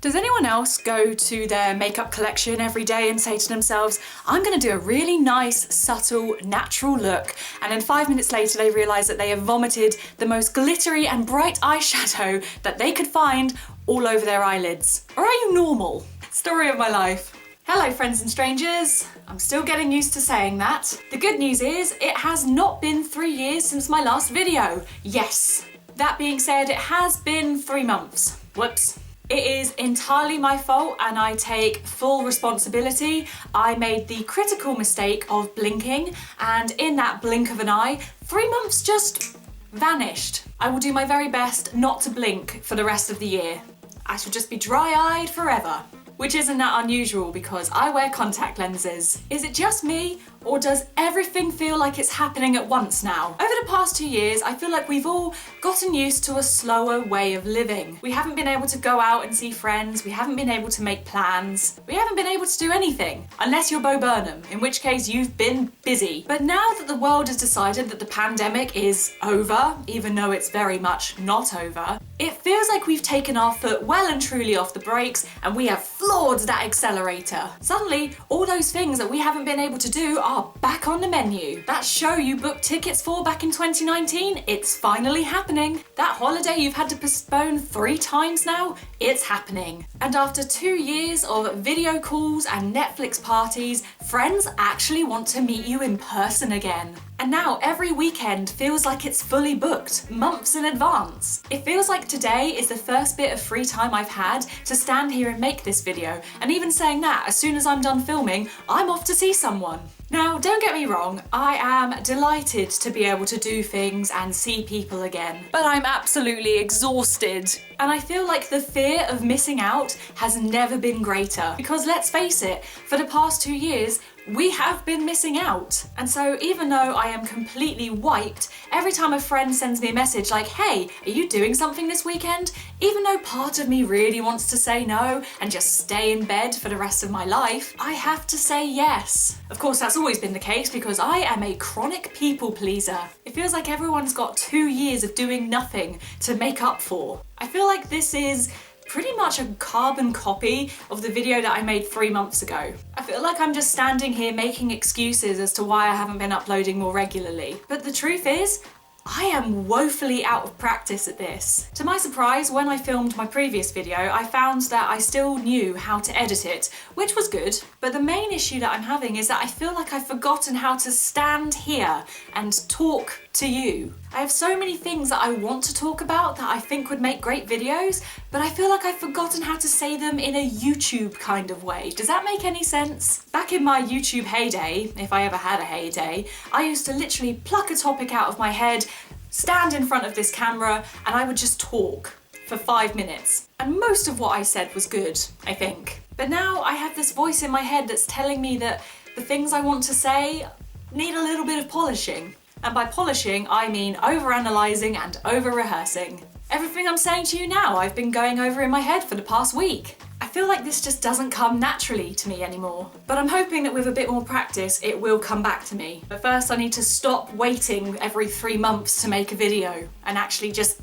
Does anyone else go to their makeup collection every day and say to themselves, I'm gonna do a really nice, subtle, natural look, and then 5 minutes later they realise that they have vomited the most glittery and bright eyeshadow that they could find all over their eyelids? Or are you normal? Story of my life. Hello friends and strangers. I'm still getting used to saying that. The good news is, it has not been 3 years since my last video. Yes. That being said, it has been 3 months. Whoops. It is entirely my fault and I take full responsibility. I made the critical mistake of blinking, and in that blink of an eye, 3 months just vanished. I will do my very best not to blink for the rest of the year. I shall just be dry-eyed forever. Which isn't that unusual because I wear contact lenses. Is it just me, or does everything feel like it's happening at once now? Over the past 2 years, I feel like we've all gotten used to a slower way of living. We haven't been able to go out and see friends, we haven't been able to make plans, we haven't been able to do anything. Unless you're Bo Burnham, in which case you've been busy. But now that the world has decided that the pandemic is over, even though it's very much not over, it feels like we've taken our foot well and truly off the brakes and we have floored that accelerator. Suddenly, all those things that we haven't been able to do are back on the menu. That show you booked tickets for back in 2019, it's finally happening. That holiday you've had to postpone 3 times now, it's happening. And after 2 years of video calls and Netflix parties, friends actually want to meet you in person again. And now every weekend feels like it's fully booked, months in advance. It feels like today is the first bit of free time I've had to stand here and make this video. And even saying that, as soon as I'm done filming, I'm off to see someone. Now, don't get me wrong, I am delighted to be able to do things and see people again, but I'm absolutely exhausted. And I feel like the fear of missing out has never been greater, because let's face it, for the past 2 years, we have been missing out. And so even though I am completely wiped, every time a friend sends me a message like, hey, are you doing something this weekend? Even though part of me really wants to say no and just stay in bed for the rest of my life, I have to say yes. Of course, that's always been the case because I am a chronic people pleaser. It feels like everyone's got 2 years of doing nothing to make up for. I feel like this is pretty much a carbon copy of the video that I made 3 months ago. I feel like I'm just standing here making excuses as to why I haven't been uploading more regularly. But the truth is, I am woefully out of practice at this. To my surprise, when I filmed my previous video, I found that I still knew how to edit it, which was good. But the main issue that I'm having is that I feel like I've forgotten how to stand here and talk to you. I have so many things that I want to talk about that I think would make great videos, but I feel like I've forgotten how to say them in a YouTube kind of way. Does that make any sense? Back in my YouTube heyday, if I ever had a heyday, I used to literally pluck a topic out of my head, stand in front of this camera, and I would just talk for 5 minutes. And most of what I said was good, I think. But now I have this voice in my head that's telling me that the things I want to say need a little bit of polishing. And by polishing, I mean over-analysing and over-rehearsing. Everything I'm saying to you now, I've been going over in my head for the past week. I feel like this just doesn't come naturally to me anymore. But I'm hoping that with a bit more practice, it will come back to me. But first I need to stop waiting every 3 months to make a video and actually just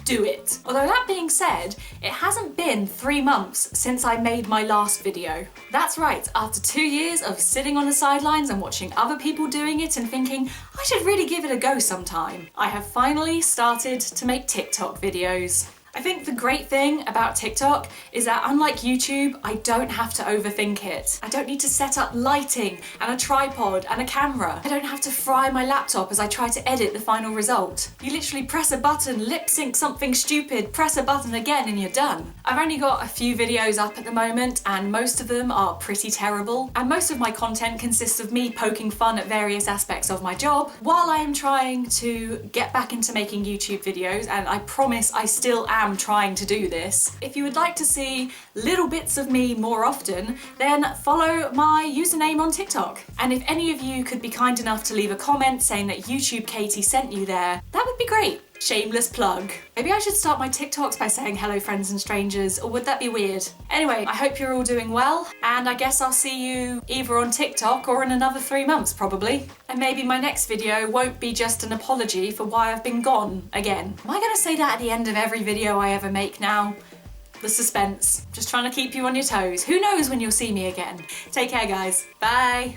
do it. Although that being said, it hasn't been 3 months since I made my last video. That's right, after 2 years of sitting on the sidelines and watching other people doing it and thinking, I should really give it a go sometime, I have finally started to make TikTok videos. I think the great thing about TikTok is that unlike YouTube, I don't have to overthink it. I don't need to set up lighting and a tripod and a camera. I don't have to fry my laptop as I try to edit the final result. You literally press a button, lip sync something stupid, press a button again and you're done. I've only got a few videos up at the moment and most of them are pretty terrible. And most of my content consists of me poking fun at various aspects of my job while I am trying to get back into making YouTube videos, and I promise I still am trying to do this. If you would like to see little bits of me more often, then follow my username on TikTok. And if any of you could be kind enough to leave a comment saying that YouTube Katy sent you there, that would be great. Shameless plug. Maybe I should start my TikToks by saying hello friends and strangers, or would that be weird? Anyway, I hope you're all doing well, and I guess I'll see you either on TikTok or in another 3 months probably. And maybe my next video won't be just an apology for why I've been gone again. Am I gonna say that at the end of every video I ever make now? the suspense. Just trying to keep you on your toes. Who knows when you'll see me again. Take care, guys. Bye.